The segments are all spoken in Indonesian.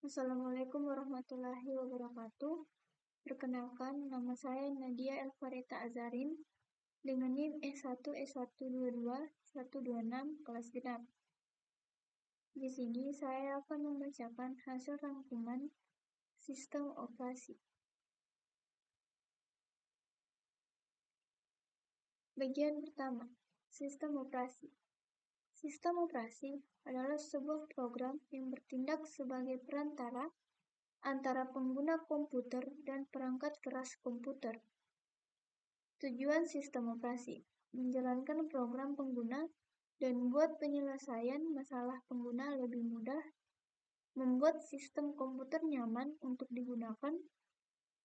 Assalamualaikum warahmatullahi wabarakatuh. Perkenalkan, nama saya Nadia Elfareta Azarin dengan NIM S1S122-126 kelas genap. Di sini saya akan membacakan hasil rangkuman sistem operasi. Bagian pertama, sistem operasi. Sistem operasi adalah sebuah program yang bertindak sebagai perantara antara pengguna komputer dan perangkat keras komputer. Tujuan sistem operasi: menjalankan program pengguna dan membuat penyelesaian masalah pengguna lebih mudah, membuat sistem komputer nyaman untuk digunakan,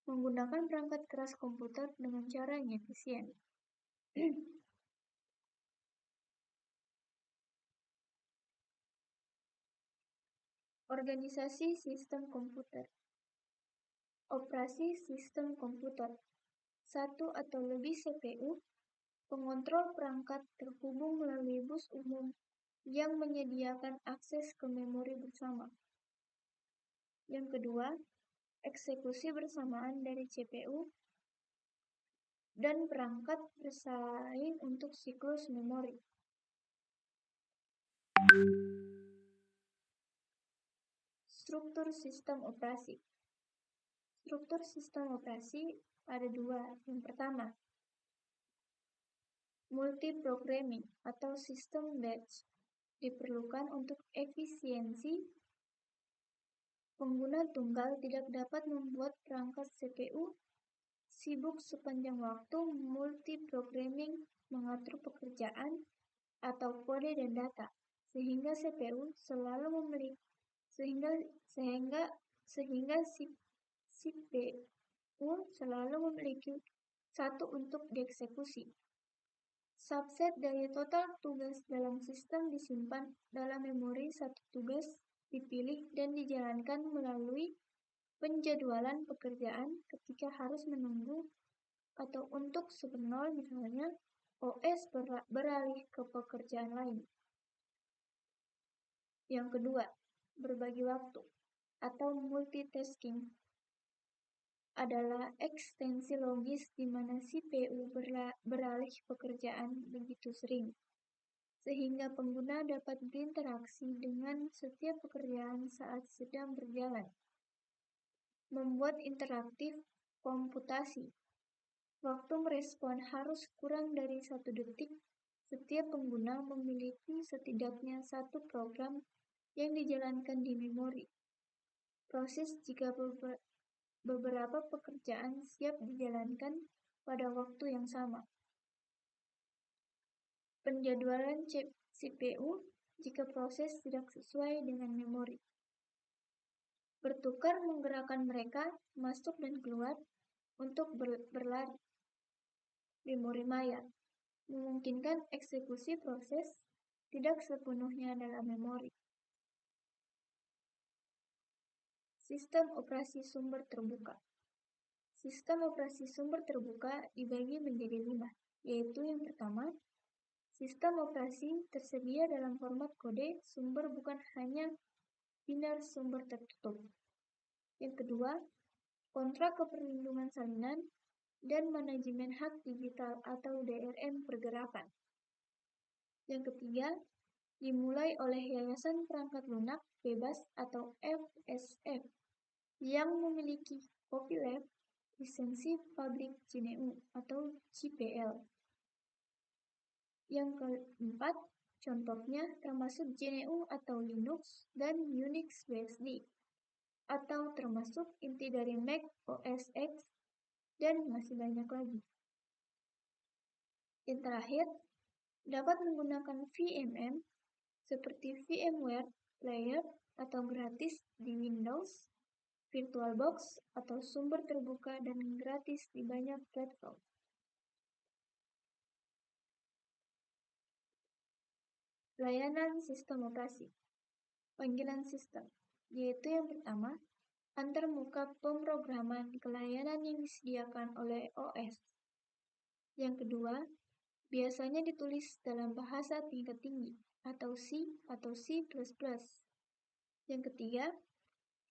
menggunakan perangkat keras komputer dengan cara yang efisien. Organisasi sistem komputer. Operasi sistem komputer. Satu atau lebih CPU, pengontrol perangkat terhubung melalui bus umum yang menyediakan akses ke memori bersama. Yang kedua, eksekusi bersamaan dari CPU dan perangkat bersaing untuk siklus memori. Struktur sistem operasi. Struktur sistem operasi ada dua. Yang pertama, multiprogramming atau sistem batch diperlukan untuk efisiensi. Pengguna tunggal tidak dapat membuat perangkat CPU sibuk sepanjang waktu. Multiprogramming mengatur pekerjaan atau kode dan data, sehingga CPU selalu memiliki CPU selalu memiliki satu untuk dieksekusi. Subset dari total tugas dalam sistem disimpan dalam memori. Satu tugas dipilih dan dijalankan melalui penjadwalan pekerjaan ketika harus menunggu atau untuk sebernol, misalnya OS beralih ke pekerjaan lain. Yang kedua, berbagi waktu atau multitasking adalah ekstensi logis di mana CPU beralih pekerjaan begitu sering, sehingga pengguna dapat berinteraksi dengan setiap pekerjaan saat sedang berjalan. Membuat interaktif komputasi. Waktu merespon harus kurang dari 1 detik. Setiap pengguna memiliki setidaknya satu program yang dijalankan di memori. Proses jika beberapa pekerjaan siap dijalankan pada waktu yang sama. Penjadwalan CPU jika proses tidak sesuai dengan memori. Bertukar menggerakkan mereka masuk dan keluar untuk berlari. Memori maya memungkinkan eksekusi proses tidak sepenuhnya dalam memori. Sistem operasi sumber terbuka. Sistem operasi sumber terbuka dibagi menjadi 5, yaitu yang pertama, sistem operasi tersedia dalam format kode sumber bukan hanya binar sumber tertutup. Yang kedua, kontrak keperlindungan salinan dan manajemen hak digital atau DRM pergerakan. Yang ketiga, dimulai oleh Yayasan Perangkat Lunak Bebas atau FSF yang memiliki copyleft lisensi pabrik GNU atau GPL. Yang keempat, contohnya termasuk GNU atau Linux dan Unix BSD, atau termasuk inti dari Mac OS X, dan masih banyak lagi. Yang terakhir, dapat menggunakan VMM seperti VMware Player atau gratis di Windows, VirtualBox atau sumber terbuka dan gratis di banyak platform. Layanan sistem operasi. Panggilan sistem, yaitu yang pertama, antarmuka pemrograman ke layanan yang disediakan oleh OS. Yang kedua, biasanya ditulis dalam bahasa tingkat tinggi atau C atau C++. Yang ketiga,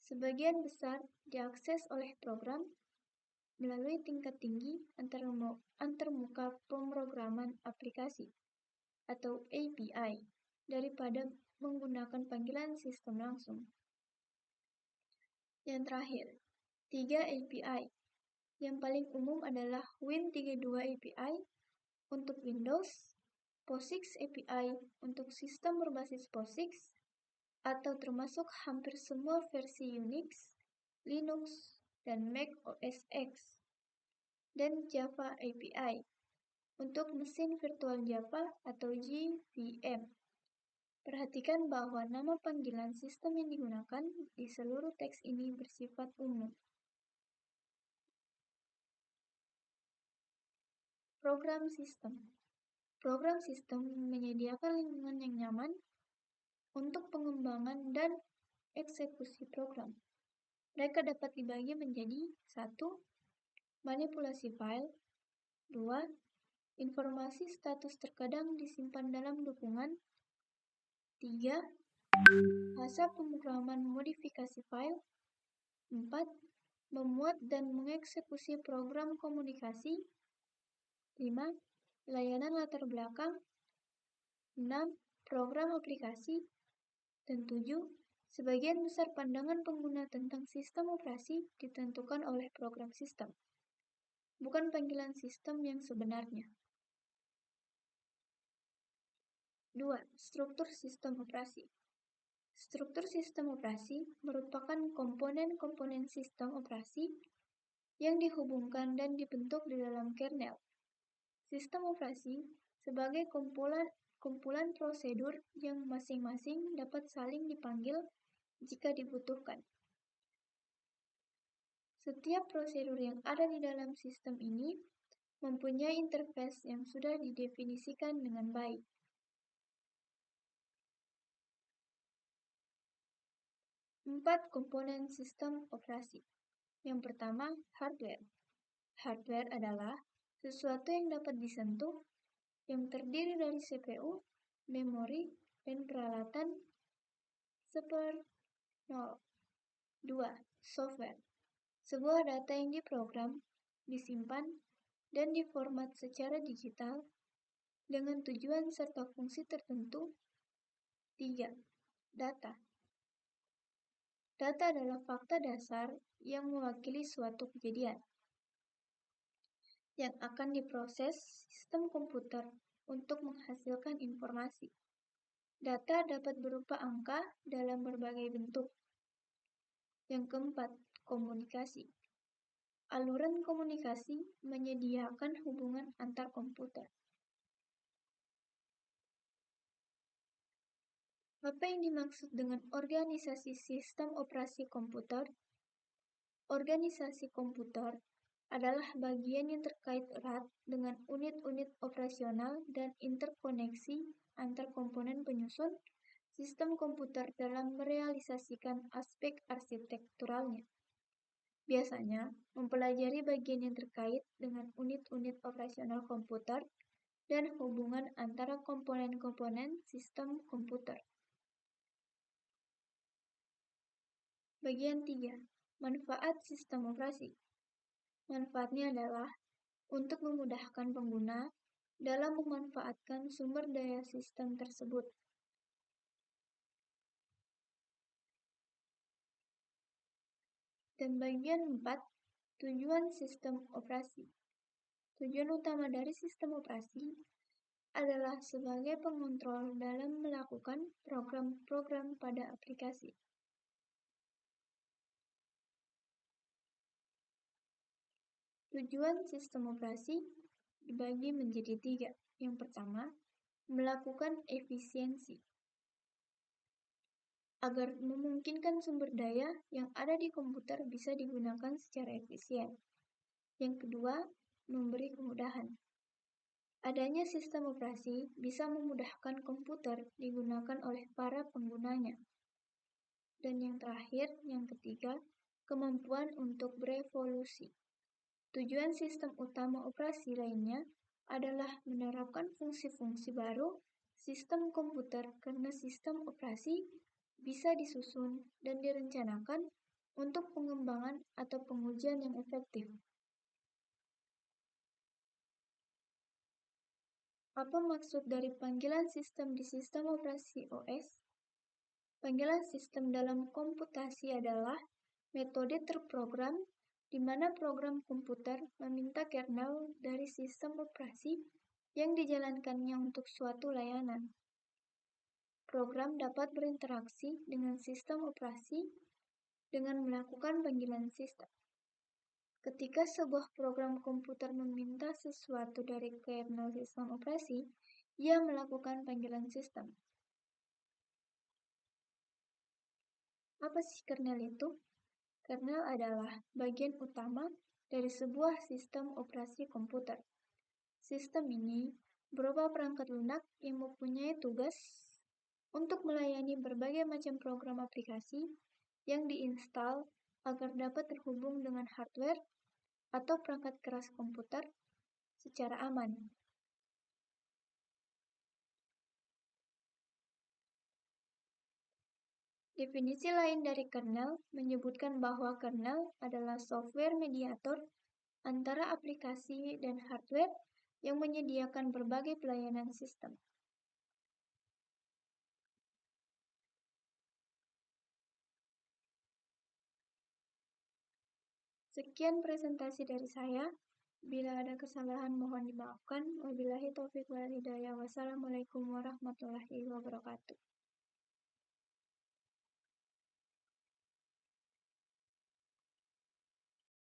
Sebagian besar diakses oleh program melalui tingkat tinggi antarmuka pemrograman aplikasi atau API daripada menggunakan panggilan sistem langsung. Yang terakhir, 3 API. Yang paling umum adalah Win32 API untuk Windows, POSIX API untuk sistem berbasis POSIX, atau termasuk hampir semua versi Unix, Linux, dan Mac OS X, dan Java API untuk mesin virtual Java atau JVM. Perhatikan bahwa nama panggilan sistem yang digunakan di seluruh teks ini bersifat umum. Program sistem. Program sistem menyediakan lingkungan yang nyaman untuk pengembangan dan eksekusi program. Mereka dapat dibagi menjadi 1. Manipulasi file. 2. Informasi status terkadang disimpan dalam dukungan. 3. Fase pemrograman modifikasi file. 4. Memuat dan mengeksekusi program komunikasi. 5. Layanan latar belakang. 6. Program aplikasi. Dan 7. Sebagian besar pandangan pengguna tentang sistem operasi ditentukan oleh program sistem, bukan panggilan sistem yang sebenarnya. 2. Struktur sistem operasi. Struktur sistem operasi merupakan komponen-komponen sistem operasi yang dihubungkan dan dibentuk di dalam kernel. Sistem operasi sebagai kumpulan prosedur yang masing-masing dapat saling dipanggil jika dibutuhkan. Setiap prosedur yang ada di dalam sistem ini mempunyai interface yang sudah didefinisikan dengan baik. Empat komponen sistem operasi. Yang pertama, hardware. Hardware adalah sesuatu yang dapat disentuh, yang terdiri dari CPU, memori, dan peralatan seperti 0. 2. Software. Sebuah data yang diprogram, disimpan, dan diformat secara digital dengan tujuan serta fungsi tertentu. 3. Data. Data adalah fakta dasar yang mewakili suatu kejadian yang akan diproses sistem komputer untuk menghasilkan informasi. Data dapat berupa angka dalam berbagai bentuk. Yang keempat, komunikasi. Aluran komunikasi menyediakan hubungan antar komputer. Apa yang dimaksud dengan organisasi sistem operasi komputer? Organisasi komputer adalah bagian yang terkait erat dengan unit-unit operasional dan interkoneksi antar komponen penyusun sistem komputer dalam merealisasikan aspek arsitekturalnya. Biasanya, mempelajari bagian yang terkait dengan unit-unit operasional komputer dan hubungan antara komponen-komponen sistem komputer. Bagian 3. Manfaat sistem operasi. Manfaatnya adalah untuk memudahkan pengguna dalam memanfaatkan sumber daya sistem tersebut. Dan bagian 4, tujuan sistem operasi. Tujuan utama dari sistem operasi adalah sebagai pengontrol dalam melakukan program-program pada aplikasi. Tujuan sistem operasi dibagi menjadi 3. Yang pertama, melakukan efisiensi, agar memungkinkan sumber daya yang ada di komputer bisa digunakan secara efisien. Yang kedua, memberi kemudahan. Adanya sistem operasi bisa memudahkan komputer digunakan oleh para penggunanya. Dan yang terakhir, yang ketiga, kemampuan untuk berevolusi. Tujuan sistem utama operasi lainnya adalah menerapkan fungsi-fungsi baru sistem komputer karena sistem operasi bisa disusun dan direncanakan untuk pengembangan atau pengujian yang efektif. Apa maksud dari panggilan sistem di sistem operasi OS? Panggilan sistem dalam komputasi adalah metode terprogram di mana program komputer meminta kernel dari sistem operasi yang dijalankannya untuk suatu layanan. Program dapat berinteraksi dengan sistem operasi dengan melakukan panggilan sistem. Ketika sebuah program komputer meminta sesuatu dari kernel sistem operasi, ia melakukan panggilan sistem. Apa sih kernel itu? Kernel adalah bagian utama dari sebuah sistem operasi komputer. Sistem ini berupa perangkat lunak yang mempunyai tugas untuk melayani berbagai macam program aplikasi yang diinstal agar dapat terhubung dengan hardware atau perangkat keras komputer secara aman. Definisi lain dari kernel menyebutkan bahwa kernel adalah software mediator antara aplikasi dan hardware yang menyediakan berbagai pelayanan sistem. Sekian presentasi dari saya. Bila ada kesalahan mohon dimaafkan. Wabillahi taufiq wal hidayah. Wassalamualaikum warahmatullahi wabarakatuh.